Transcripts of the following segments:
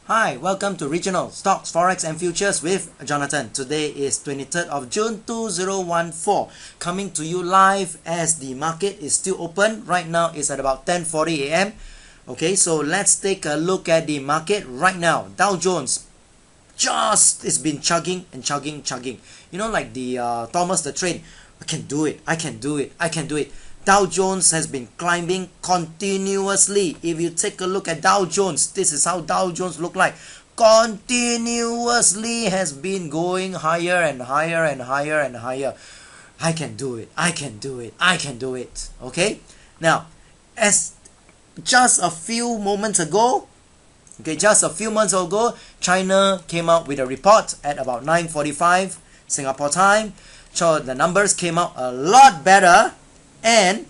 Hi, welcome to Regional Stocks, Forex and Futures with Jonathan. Today is 23rd of June 2014. Coming to you live as the market is still open. Right now it's at about 10:40 a.m. Okay, so let's take a look at the market right now. Dow Jones it's been chugging and chugging. You know, like the Thomas the Train. I can do it. Dow Jones has been climbing continuously. If you take a look at Dow Jones, this is how Dow Jones look like. Continuously has been going higher and higher and higher and higher. I can do it. Okay? Now, as just a few moments ago, China came out with a report at about 9:45 Singapore time. So the numbers came out a lot better. And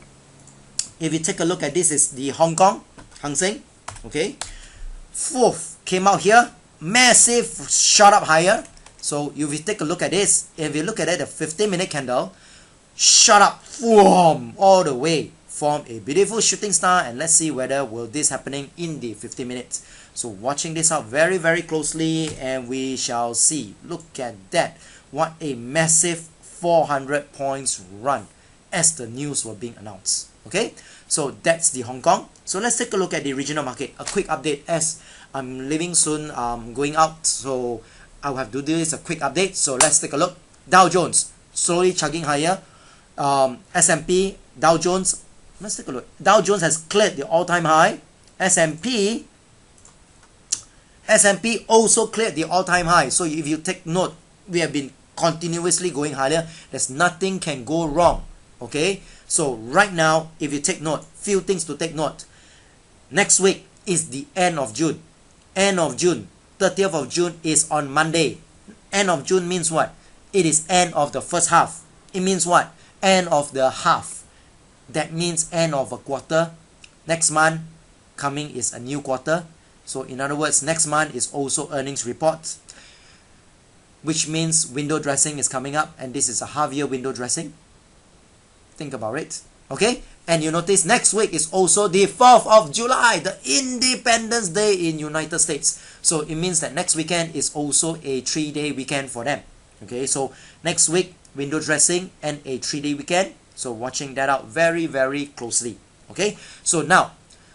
if you take a look at this, is the Hong Kong, Hang Seng, okay? Fourth came out here, massive shot up higher. So if you take a look at this, if you look at it, the 15-minute candle, shot up, boom, all the way, form a beautiful shooting star. And let's see whether will this happening in the 15 minutes. So watching this out very, very closely, and we shall see. Look at that. What a massive 400 points run as the news were being announced. Okay, so that's the Hong Kong. So let's take a look at the regional market. A quick update as I'm leaving soon, going out, so I'll have to do this a quick update. So let's take a look. Dow Jones slowly chugging higher. S&P, Dow Jones, let's take a look. Dow Jones has cleared the all-time high. S&P also cleared the all-time high. So if you take note, we have been continuously going higher. There's nothing can go wrong. Okay, so right now, if you take note, few things to take note. Next week is the end of June. 30th of June is on Monday. End of June means what? It is end of the first half. It means what? End of the half. That means end of a quarter. Next month coming is a new quarter. So in other words, next month is also earnings report, which means window dressing is coming up, and this is a half-year window dressing. Think about it. Okay, and you notice next week is also the 4th of July, the Independence Day in United States. So it means that next weekend is also a 3-day weekend for them. Okay, so next week window dressing and a 3-day weekend. So watching that out very, very closely. Okay, so now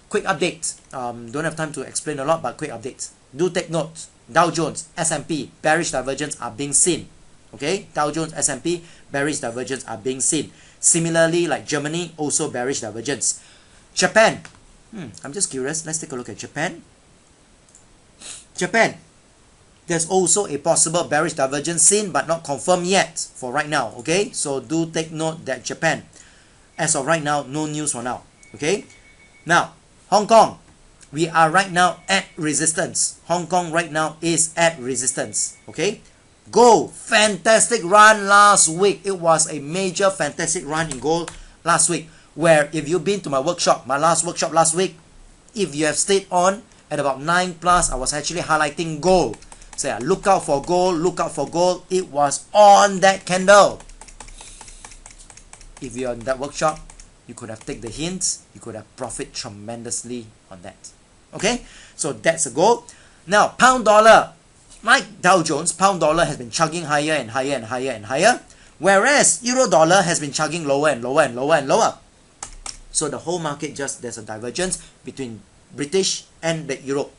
quick update. Don't have time to explain a lot, but quick updates. Do take note. Dow Jones, S&P, bearish divergence are being seen. Okay, Dow Jones, S&P, bearish divergence are being seen. Similarly, like Germany, also bearish divergence. Japan, I'm just curious. Let's take a look at Japan. There's also a possible bearish divergence seen, but not confirmed yet for right now. Okay, so do take note that Japan, as of right now, no news for now. Okay, now Hong Kong, we are right now at resistance. Hong Kong right now is at resistance. Okay. Gold, fantastic run last week. It was a major fantastic run in gold last week, where if you've been to my workshop, my last workshop last week, if you have stayed on at about 9 plus, I was actually highlighting gold. So yeah, look out for gold. It was on that candle. If you're in that workshop, you could have taken the hints, you could have profit tremendously on that. Okay, so that's a goal. Now pound dollar, like Dow Jones, pound dollar has been chugging higher and higher and higher and higher, whereas euro dollar has been chugging lower and lower and lower and lower. So the whole market, just there's a divergence between British and the Europe.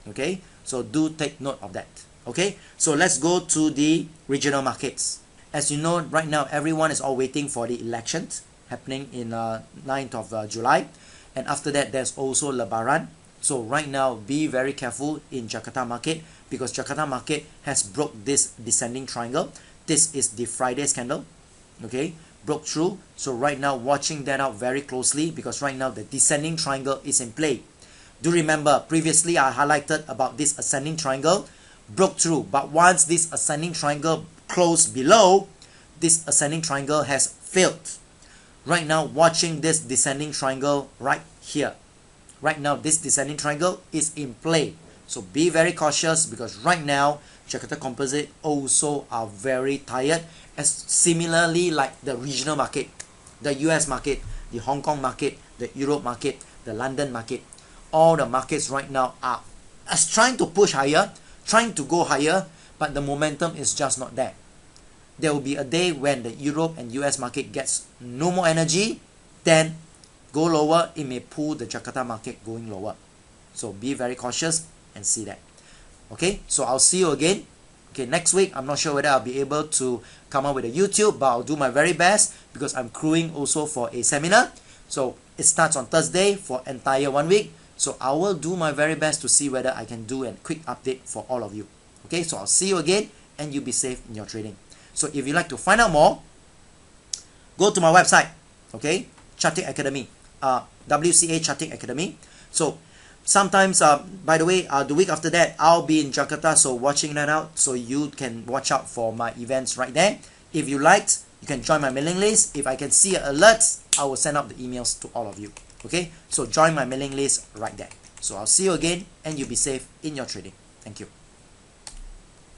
Okay, so do take note of that. Okay, so let's go to the regional markets. As you know, right now everyone is all waiting for the elections happening in 9th of July, and after that there's also Lebaran. So right now, be very careful in Jakarta market, because Jakarta market has broke this descending triangle. This is the Friday's candle. Okay, broke through. So right now, watching that out very closely, because right now the descending triangle is in play. Do remember, previously I highlighted about this ascending triangle, broke through. But once this ascending triangle closed below, this ascending triangle has failed. Right now, watching this descending triangle right here. Right now, this descending triangle is in play. So be very cautious, because right now, Jakarta Composite also are very tired, as similarly like the regional market, the US market, the Hong Kong market, the Europe market, the London market. All the markets right now are as trying to push higher, trying to go higher, but the momentum is just not there. There will be a day when the Europe and US market gets no more energy, then go lower, it may pull the Jakarta market going lower. So be very cautious and see that. Okay, so I'll see you again. Okay, next week, I'm not sure whether I'll be able to come up with a YouTube, but I'll do my very best because I'm crewing also for a seminar. So it starts on Thursday for entire 1 week. So I will do my very best to see whether I can do a quick update for all of you. Okay, so I'll see you again and you be safe in your trading. So if you'd like to find out more, go to my website, okay, Charting Academy, WCA Charting Academy. So sometimes, by the way, the week after that, I'll be in Jakarta, so watching that out, so you can watch out for my events right there. If you liked, you can join my mailing list. If I can see alerts, I will send out the emails to all of you. Okay, so join my mailing list right there. So I'll see you again and you be safe in your trading. Thank you.